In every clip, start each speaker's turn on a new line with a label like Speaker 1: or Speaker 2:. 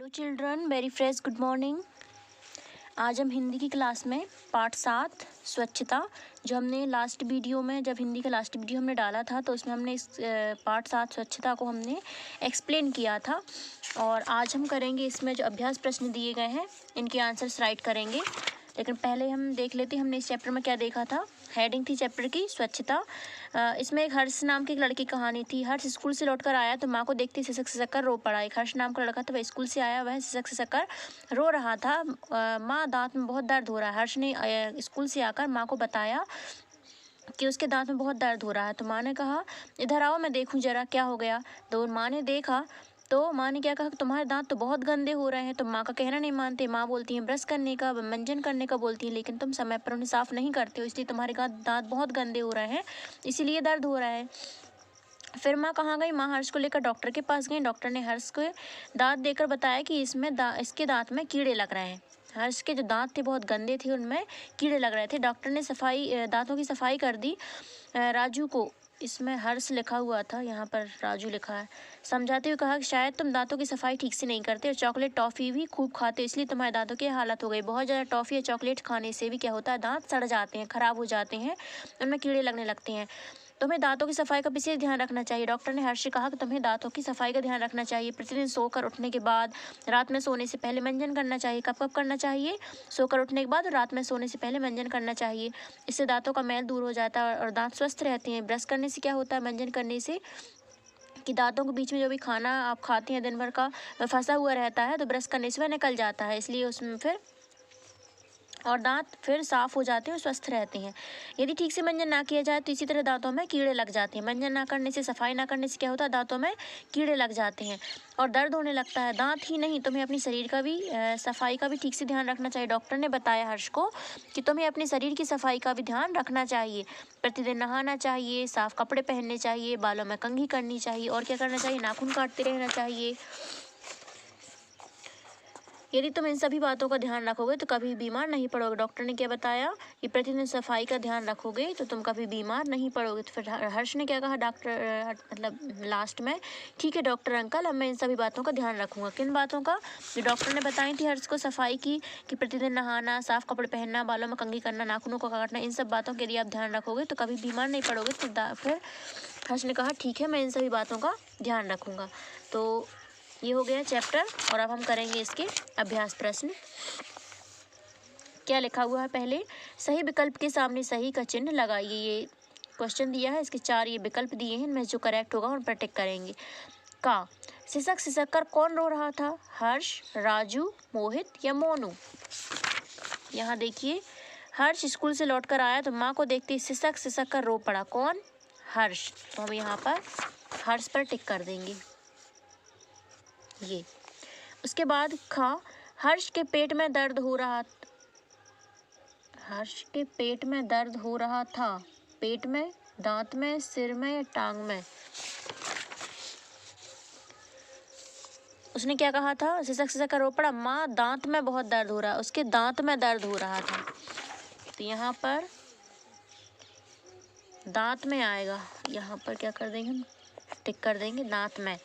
Speaker 1: Hello children, very fresh good morning. आज हम हिंदी की क्लास में पाठ 7 स्वच्छता, जो हमने लास्ट वीडियो में जब हिंदी का लास्ट वीडियो हमने डाला था तो उसमें हमने इस पाठ 7 स्वच्छता को हमने एक्सप्लेन किया था। और आज हम करेंगे इसमें जो अभ्यास प्रश्न दिए गए हैं इनके आंसर्स राइट करेंगे। लेकिन पहले हम देख लेते हैं हमने इस चैप्टर में क्या देखा था। हेडिंग थी चैप्टर की स्वच्छता। इसमें एक हर्ष नाम की एक लड़की कहानी थी। हर्ष स्कूल से लौटकर आया तो माँ को देखते सिसक सिसक कर रो पड़ा। एक हर्ष नाम का लड़का था, वह स्कूल से आया, वह सिसक सिसक कर रो रहा था। माँ, दांत में बहुत दर्द हो रहा है। हर्ष ने स्कूल से आकर माँ को बताया कि उसके दांत में बहुत दर्द हो रहा है। तो माँ ने कहा, इधर आओ मैं देखूं जरा क्या हो गया। तो माँ ने देखा तो माँ ने क्या कहा, तुम्हारे दांत तो बहुत गंदे हो रहे हैं। तो माँ का कहना नहीं मानते। माँ बोलती है ब्रश करने का, मंजन करने का बोलती है, लेकिन तुम समय पर उन्हें साफ नहीं करते हो, इसलिए तुम्हारे दांत बहुत गंदे हो रहे हैं, इसीलिए दर्द हो रहा है। फिर माँ कहाँ गई? माँ हर्ष को लेकर डॉक्टर के पास गई। डॉक्टर ने हर्ष को दांत देकर बताया कि इसके दांत में कीड़े लग रहे हैं। हर्ष के जो दांत थे बहुत गंदे थे, उनमें कीड़े लग रहे थे। डॉक्टर ने दांतों की सफाई कर दी। राजू को, इसमें हर्ष लिखा हुआ था, यहाँ पर राजू लिखा है, समझाते हुए कहा कि शायद तुम दांतों की सफाई ठीक से नहीं करते और चॉकलेट टॉफ़ी भी खूब खाते, इसलिए तुम्हारे दांतों की हालत हो गई। बहुत ज़्यादा टॉफ़ी या चॉकलेट खाने से भी क्या होता है, दांत सड़ जाते हैं, ख़राब हो जाते हैं, उनमें कीड़े लगने लगते हैं। तुम्हें दांतों की सफाई का विशेष ध्यान रखना चाहिए। डॉक्टर ने हर्ष से कहा कि तुम्हें दांतों की सफाई का ध्यान रखना चाहिए। प्रतिदिन सोकर उठने के बाद, रात में सोने से पहले मंजन करना चाहिए। कब कब करना चाहिए? सोकर उठने के बाद और रात में सोने से पहले मंजन करना चाहिए। इससे दांतों का मैल दूर हो जाता है और दांत स्वस्थ रहते हैं। ब्रश करने से क्या होता है, मंजन करने से कि दांतों के बीच में जो भी खाना आप खाते हैं दिन भर का फंसा हुआ रहता है, तो ब्रश करने से वह निकल जाता है, इसलिए उसमें फिर और दांत फिर साफ हो जाते हैं और स्वस्थ रहते हैं। यदि ठीक से मंजन ना किया जाए तो इसी तरह दांतों में कीड़े लग जाते हैं। मंजन ना करने से, सफाई ना करने से क्या होता है, दांतों में कीड़े लग जाते हैं और दर्द होने लगता है। दांत ही नहीं, तुम्हें अपनी शरीर का भी सफाई का भी ठीक से ध्यान रखना चाहिए। डॉक्टर ने बताया हर्ष को कि तुम्हें अपने शरीर की सफाई का भी ध्यान रखना चाहिए। प्रतिदिन नहाना चाहिए, साफ कपड़े पहनने चाहिए, बालों में कंघी करनी चाहिए और क्या करना चाहिए, नाखून काटते रहना चाहिए। यदि तुम इन सभी बातों का ध्यान रखोगे तो कभी बीमार नहीं पड़ोगे। डॉक्टर ने क्या बताया कि प्रतिदिन सफाई का ध्यान रखोगे तो तुम कभी बीमार नहीं पड़ोगे। तो फिर हर्ष ने क्या कहा, डॉक्टर मतलब लास्ट में, ठीक है डॉक्टर अंकल, अब मैं इन सभी बातों का ध्यान रखूंगा। किन बातों का? जो डॉक्टर ने बताई थी हर्ष को सफाई की, कि प्रतिदिन नहाना, साफ कपड़े पहनना, बालों में कंघी करना, नाखूनों को काटना, इन सब बातों के यदि आप ध्यान रखोगे तो कभी बीमार नहीं पड़ोगे। तो फिर हर्ष ने कहा ठीक है, मैं इन सभी बातों का ध्यान रखूंगा। तो ये हो गया चैप्टर और अब हम करेंगे इसके अभ्यास प्रश्न। क्या लिखा हुआ है? पहले सही विकल्प के सामने सही का चिन्ह लगाइए। ये क्वेश्चन दिया है, इसके 4 ये विकल्प दिए हैं, इनमें जो करेक्ट होगा उन पर टिक करेंगे। का, सिसक सिसक कर कौन रो रहा था? हर्ष, राजू, मोहित या मोनू? यहाँ देखिए, हर्ष स्कूल से लौटकर आया तो माँ को देखते ही सिसक सिसक कर रो पड़ा। कौन? हर्ष। तो हम यहाँ पर हर्ष पर टिक कर देंगे। ये उसके बाद खा, हर्ष के पेट में दर्द हो रहा, हर्ष के पेट में दर्द हो रहा था। पेट में, दांत में, सिर में, टांग में? उसने क्या कहा था? सिसक सिसक कर रो पड़ा। माँ, दांत में बहुत दर्द हो रहा है, उसके दांत में दर्द हो रहा था। तो यहाँ पर दांत में आएगा, यहाँ पर क्या कर देंगे हम, टिक कर देंगे दांत में।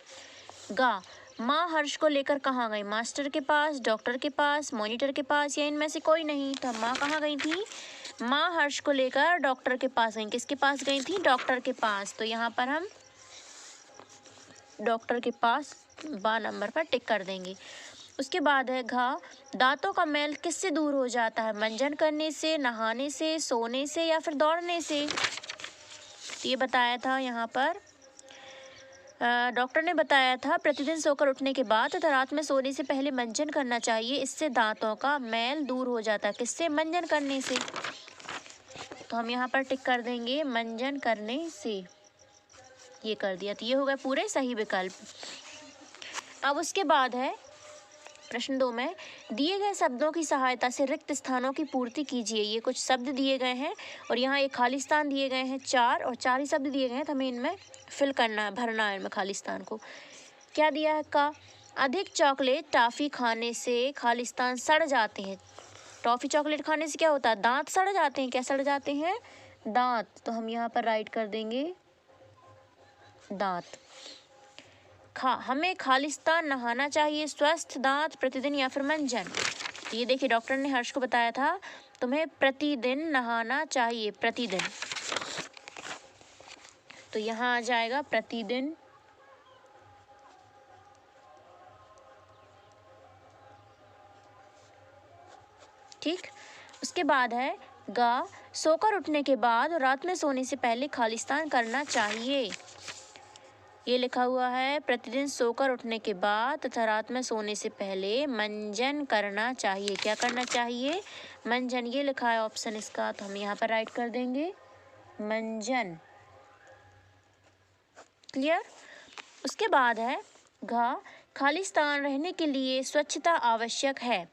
Speaker 1: गा, माँ हर्ष को लेकर कहाँ गई? मास्टर के पास, डॉक्टर के पास, मॉनिटर के पास या इनमें से कोई नहीं? तो माँ कहाँ गई थी? माँ हर्ष को लेकर डॉक्टर के पास गई। किसके पास गई थी? डॉक्टर के पास। तो यहाँ पर हम डॉक्टर के पास बा नंबर पर टिक कर देंगे। उसके बाद है घा, दांतों का मैल किससे दूर हो जाता है? मंजन करने से, नहाने से, सोने से या फिर दौड़ने से? तो ये बताया था यहाँ पर डॉक्टर ने बताया था प्रतिदिन सोकर उठने के बाद तथा रात में सोने से पहले मंजन करना चाहिए, इससे दांतों का मैल दूर हो जाता है। किससे? मंजन करने से। तो हम यहाँ पर टिक कर देंगे मंजन करने से। ये कर दिया, तो ये हो गए पूरे सही विकल्प। अब उसके बाद है प्रश्न 2 में, दिए गए शब्दों की सहायता से रिक्त स्थानों की पूर्ति कीजिए। ये कुछ शब्द दिए गए हैं और यहाँ एक खाली स्थान दिए गए हैं 4 और 4 ही शब्द दिए गए हैं, तो हमें इनमें फिल करना है, भरना है इनमें खाली स्थान को। क्या दिया है? का, अधिक चॉकलेट टॉफ़ी खाने से खाली स्थान सड़ जाते हैं। टॉफ़ी चॉकलेट खाने से क्या होता है? दांत सड़ जाते हैं। क्या सड़ जाते हैं? दांत। तो हम यहाँ पर राइट कर देंगे दांत। हमें खालिस्तान नहाना चाहिए, स्वस्थ दांत प्रतिदिन या फिर मंजन। तो ये देखिए डॉक्टर ने हर्ष को बताया था तुम्हें प्रतिदिन नहाना चाहिए, प्रतिदिन। तो यहाँ आ जाएगा प्रतिदिन। ठीक, उसके बाद है गा, सोकर उठने के बाद और रात में सोने से पहले खालिस्तान करना चाहिए। ये लिखा हुआ है प्रतिदिन सोकर उठने के बाद तथा रात में सोने से पहले मंजन करना चाहिए। क्या करना चाहिए? मंजन। ये लिखा है ऑप्शन इसका, तो हम यहाँ पर राइट कर देंगे मंजन। क्लियर? उसके बाद है घ, खालिस्तान रहने के लिए स्वच्छता आवश्यक है।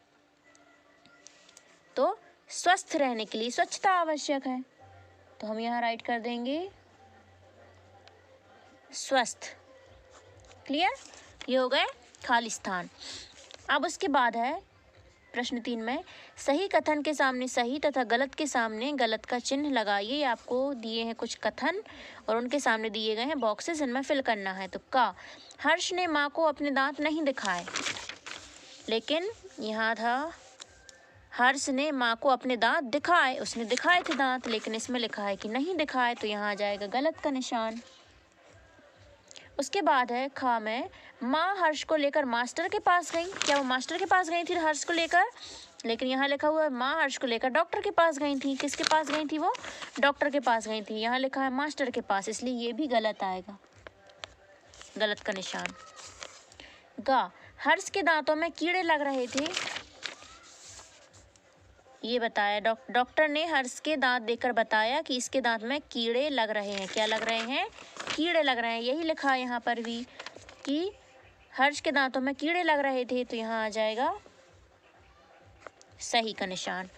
Speaker 1: तो स्वस्थ रहने के लिए स्वच्छता आवश्यक है, तो हम यहाँ राइट कर देंगे स्वस्थ। क्लियर? ये हो गए खालिस्तान। अब उसके बाद है प्रश्न 3 में सही कथन के सामने सही तथा गलत के सामने गलत का चिन्ह लगाइए। आपको दिए हैं कुछ कथन और उनके सामने दिए गए हैं बॉक्सेस, इनमें फिल करना है। तो का, हर्ष ने माँ को अपने दांत नहीं दिखाए, लेकिन यहाँ था हर्ष ने माँ को अपने दांत दिखाए, उसने दिखाए थे दांत, लेकिन इसमें लिखा है कि नहीं दिखाए, तो यहाँ आ जाएगा गलत का निशान। उसके बाद है खा में माँ हर्ष को लेकर मास्टर के पास गई। क्या वो मास्टर के पास गई थी हर्ष को लेकर? लेकिन यहाँ लिखा हुआ है माँ हर्ष को लेकर डॉक्टर के पास गई थी। किसके पास गई थी वो? डॉक्टर के पास गई थी। यहाँ लिखा है मास्टर के पास, इसलिए ये भी गलत आएगा, गलत का निशान। गा, हर्ष के दांतों में कीड़े लग रहे थे। ये बताया डॉक्टर ने हर्ष के दांत देखकर बताया कि इसके दांत में कीड़े लग रहे हैं। क्या लग रहे हैं? कीड़े लग रहे हैं। यही लिखा है यहाँ पर भी कि हर्ष के दांतों में कीड़े लग रहे थे, तो यहाँ आ जाएगा सही का निशान।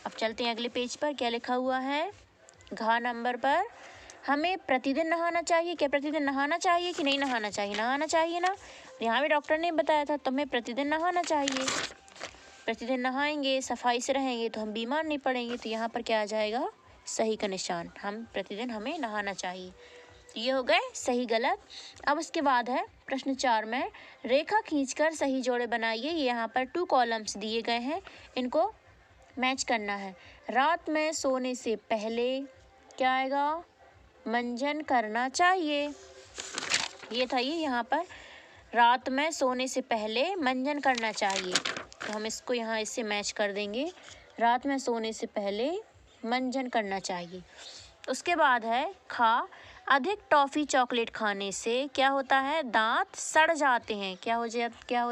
Speaker 1: अब चलते हैं अगले पेज पर। क्या लिखा हुआ है? घा नंबर पर हमें प्रतिदिन नहाना चाहिए। क्या प्रतिदिन नहाना चाहिए कि नहीं नहाना चाहिए? नहाना चाहिए ना। यहाँ भी डॉक्टर ने बताया था तुम्हें प्रतिदिन नहाना चाहिए। प्रतिदिन नहाएंगे, सफाई से रहेंगे तो हम बीमार नहीं पड़ेंगे। तो यहाँ पर क्या आ जाएगा? सही का निशान। प्रतिदिन हमें नहाना चाहिए। ये हो गए सही गलत। अब उसके बाद है प्रश्न 4 में रेखा खींचकर सही जोड़े बनाइए। ये यहाँ पर 2 कॉलम्स दिए गए हैं, इनको मैच करना है। रात में सोने से पहले क्या आएगा? मंजन करना चाहिए। ये था ये यहाँ पर रात में सोने से पहले मंजन करना चाहिए, तो हम इसको यहाँ इससे मैच कर देंगे। रात में सोने से पहले मंजन करना चाहिए। उसके बाद है खा, अधिक टॉफ़ी चॉकलेट खाने से क्या होता है? दांत सड़ जाते हैं। क्या हो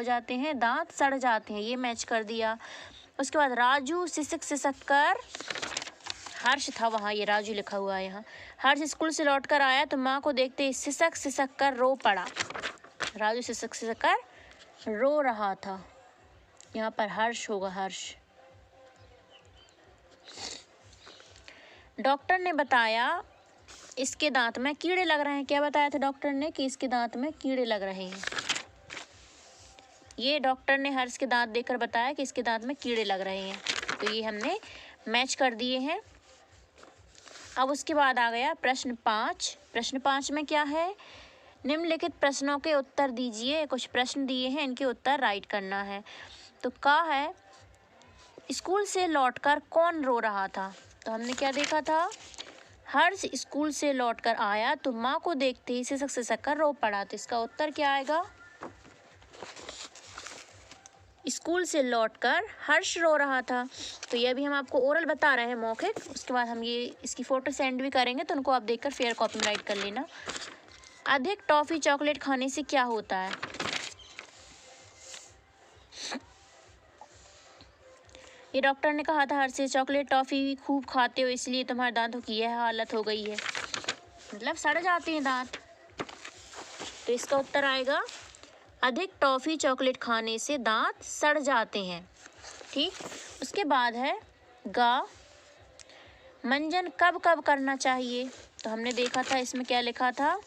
Speaker 1: जाते हैं? दांत सड़ जाते हैं। ये मैच कर दिया। उसके बाद राजू सिसक कर, हर्ष था वहाँ, ये राजू लिखा हुआ है यहाँ। हर्ष स्कूल से लौट कर आया तो माँ को देखते ही सिसक कर रो पड़ा। राजू सिसक कर रो रहा था। यहाँ पर हर्ष होगा, हर्ष। डॉक्टर ने बताया इसके दांत में कीड़े लग रहे हैं। क्या बताया था डॉक्टर ने? कि इसके दांत में कीड़े लग रहे हैं। ये डॉक्टर ने हर्ष के दांत देखकर बताया कि इसके दांत में कीड़े लग रहे हैं, तो ये हमने मैच कर दिए हैं। अब उसके बाद आ गया प्रश्न 5। प्रश्न 5 में क्या है? निम्नलिखित प्रश्नों के उत्तर दीजिए। कुछ प्रश्न दिए हैं, इनके उत्तर राइट करना है। तो का है स्कूल से लौटकर कौन रो रहा था? तो हमने क्या देखा था? हर्ष स्कूल से लौटकर आया तो माँ को देखते ही सिसक कर रो पड़ा। तो इसका उत्तर क्या आएगा? स्कूल से लौटकर हर्ष रो रहा था। तो ये भी हम आपको ओरल बता रहे हैं, मौखिक। उसके बाद हम ये इसकी फ़ोटो सेंड भी करेंगे, तो उनको आप देखकर फेयर कॉपी में राइट कर लेना। अधिक टॉफ़ी चॉकलेट खाने से क्या होता है? ये डॉक्टर ने कहा था हर्ष से चॉकलेट टॉफ़ी खूब खाते हो इसलिए तुम्हारे दांतों की यह हालत हो गई है, मतलब सड़ जाते हैं दांत। तो इसका उत्तर आएगा अधिक टॉफ़ी चॉकलेट खाने से दांत सड़ जाते हैं। ठीक। उसके बाद है गा, मंजन कब कब करना चाहिए? तो हमने देखा था इसमें क्या लिखा था?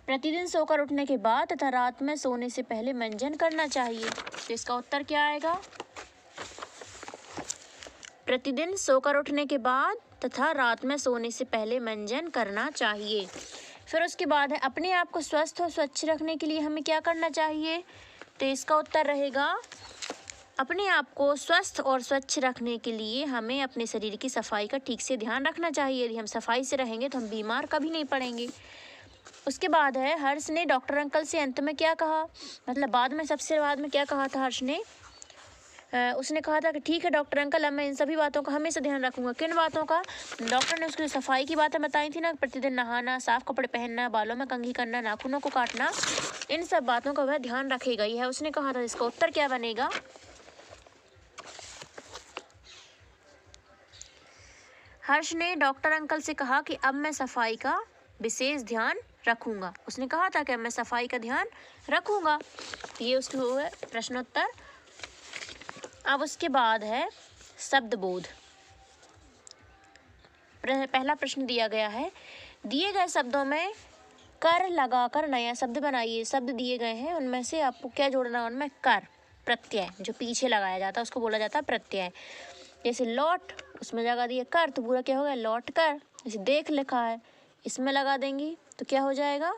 Speaker 1: प्रतिदिन सोकर उठने के बाद तथा रात में सोने से पहले मंजन करना चाहिए। तो इसका उत्तर क्या आएगा? प्रतिदिन सोकर उठने के बाद तथा रात में सोने से पहले मंजन करना चाहिए। फिर उसके बाद है अपने आप को स्वस्थ और स्वच्छ रखने के लिए हमें क्या करना चाहिए? तो इसका उत्तर रहेगा अपने आप को स्वस्थ और स्वच्छ रखने के लिए हमें अपने शरीर की सफाई का ठीक से ध्यान रखना चाहिए। यदि हम सफाई से रहेंगे तो हम बीमार कभी नहीं पड़ेंगे। उसके बाद है हर्ष ने डॉक्टर अंकल से अंत में क्या कहा, मतलब बाद में, सबसे बाद में क्या कहा था हर्ष ने? उसने कहा था कि ठीक है डॉक्टर अंकल, अब मैं इन सभी बातों का हमेशा ध्यान रखूंगा। किन बातों का? डॉक्टर ने उसकी सफाई की बातें बताई थी ना, प्रतिदिन नहाना, साफ कपड़े पहनना, बालों में कंघी करना, नाखूनों को काटना, इन सब बातों का वह ध्यान रखेगा, यह उसने कहा था। इसका उत्तर क्या बनेगा? हर्ष ने डॉक्टर अंकल से कहा कि अब मैं सफाई का विशेष ध्यान रखूंगा। उसने कहा था कि अब मैं सफाई का ध्यान रखूंगा। ये उसके हुए प्रश्नोत्तर। अब उसके बाद है शब्द बोध। पहला प्रश्न दिया गया है, दिए गए शब्दों में कर लगाकर नया शब्द बनाइए। शब्द दिए गए हैं, उनमें से आपको क्या जोड़ना है? उनमें कर, प्रत्यय, जो पीछे लगाया जाता है उसको बोला जाता है प्रत्यय। जैसे लौट, उसमें लगा दिया कर तो पूरा क्या हो गया? लौट कर। जैसे देख लिखा है, इसमें लगा देंगी तो क्या हो जाएगा?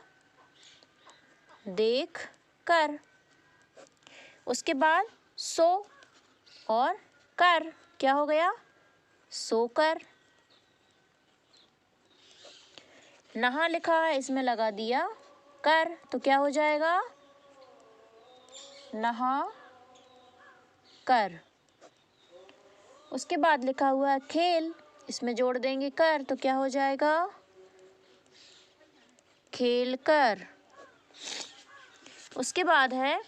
Speaker 1: देख कर। उसके बाद सो और कर, क्या हो गया? सोकर। नहा लिखा है, इसमें लगा दिया कर तो क्या हो जाएगा? नहा कर। उसके बाद लिखा हुआ है खेल, इसमें जोड़ देंगे कर तो क्या हो जाएगा? खेल कर। उसके बाद है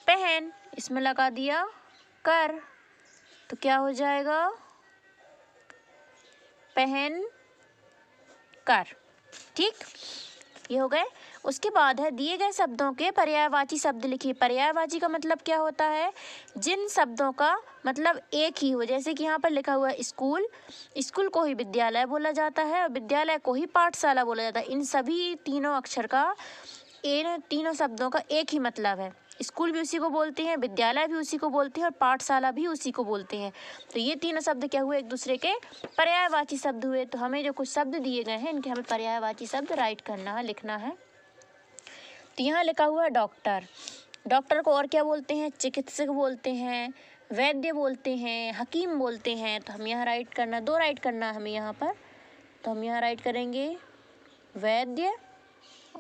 Speaker 1: पहन, इसमें लगा दिया कर तो क्या हो जाएगा? पहन कर। ठीक, ये हो गए। उसके बाद है दिए गए शब्दों के पर्यायवाची शब्द लिखिए। पर्यायवाची का मतलब क्या होता है? जिन शब्दों का मतलब एक ही हो। जैसे कि यहाँ पर लिखा हुआ है स्कूल, स्कूल को ही विद्यालय बोला जाता है और विद्यालय को ही पाठशाला बोला जाता है। इन सभी तीनों अक्षर का, इन तीनों शब्दों का एक ही मतलब है। स्कूल भी उसी को बोलते हैं, विद्यालय भी उसी को बोलते हैं और पाठशाला भी उसी को बोलते हैं। तो ये तीनों शब्द क्या हुए? एक दूसरे के पर्यायवाची शब्द हुए। तो हमें जो कुछ शब्द दिए गए हैं इनके हमें पर्यायवाची शब्द राइट करना है, लिखना है। तो यहाँ लिखा हुआ है डॉक्टर। डॉक्टर को और क्या बोलते हैं? चिकित्सक बोलते हैं, वैद्य बोलते हैं, हकीम बोलते हैं। तो हम यहाँ राइट करना, दो राइट करना है हमें यहाँ पर। तो हम यहाँ राइट करेंगे वैद्य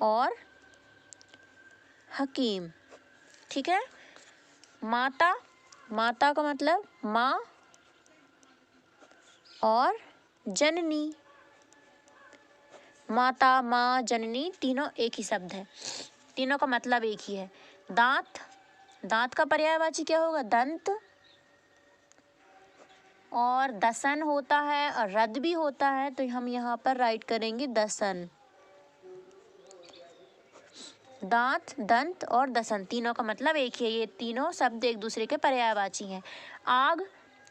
Speaker 1: और हकीम। ठीक है। माता, माता का मतलब माँ और जननी। माता, माँ, जननी तीनों एक ही शब्द है, तीनों का मतलब एक ही है। दांत, दांत का पर्यायवाची क्या होगा? दंत। और दसन होता है और रद भी होता है, तो हम यहाँ पर राइट करेंगे दसन। दांत, दंत और दसन तीनों का मतलब एक ही है। ये तीनों शब्द एक दूसरे के पर्यायवाची हैं। आग,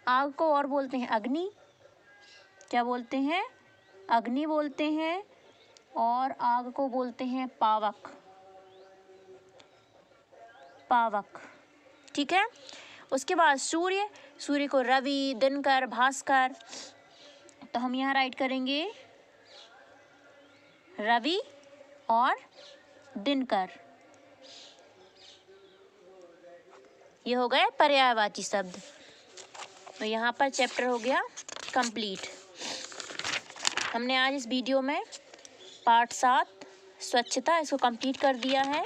Speaker 1: आग को और बोलते हैं अग्नि। क्या बोलते हैं? अग्नि बोलते हैं। और आग को बोलते हैं पावक, पावक। ठीक है। उसके बाद सूर्य, सूर्य को रवि, दिनकर, भास्कर। तो हम यहाँ राइट करेंगे रवि और दिनकर। ये हो गए पर्यायवाची शब्द। तो यहाँ पर चैप्टर हो गया कंप्लीट। हमने आज इस वीडियो में पार्ट 7 स्वच्छता, इसको कंप्लीट कर दिया है।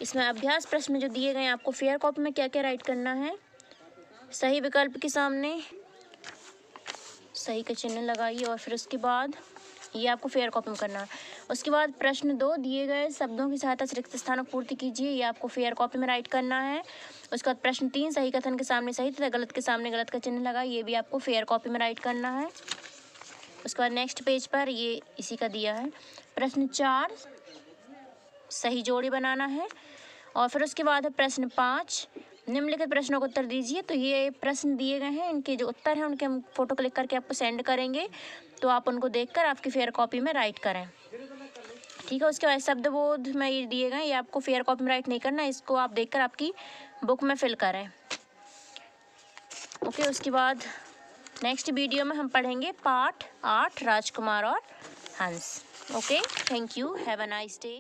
Speaker 1: इसमें अभ्यास प्रश्न जो दिए गए हैं, आपको फेयर कॉपी में क्या क्या राइट करना है? सही विकल्प के सामने सही का चिन्ह लगाइए और फिर उसके बाद ये आपको फेयर कॉपी में करना है। उसके बाद प्रश्न 2, दिए गए शब्दों की सहायता से रिक्त स्थानों की पूर्ति कीजिए, ये आपको फेयर कॉपी में राइट करना है। उसके बाद प्रश्न 3, सही कथन के सामने सही तथा गलत के सामने गलत का चिन्ह लगाइए, ये भी आपको फेयर कॉपी में राइट करना है। उसके बाद नेक्स्ट पेज पर ये इसी का दिया है। प्रश्न 4, सही जोड़ी बनाना है। और फिर उसके बाद है प्रश्न 5, निम्नलिखित प्रश्नों का उत्तर दीजिए। तो ये प्रश्न दिए गए हैं, इनके जो उत्तर हैं उनके हम फोटो क्लिक करके आपको सेंड करेंगे, तो आप उनको देखकर आपकी फेयर कॉपी में राइट करें। ठीक है। उसके बाद शब्द बोध में ये दिए गए, ये आपको फेयर कॉपी में राइट नहीं करना, इसको आप देखकर आपकी बुक में फिल करें। ओके। उसके बाद नेक्स्ट वीडियो में हम पढ़ेंगे पाठ 8 राजकुमार और हंस। Okay, thank you, have a nice day.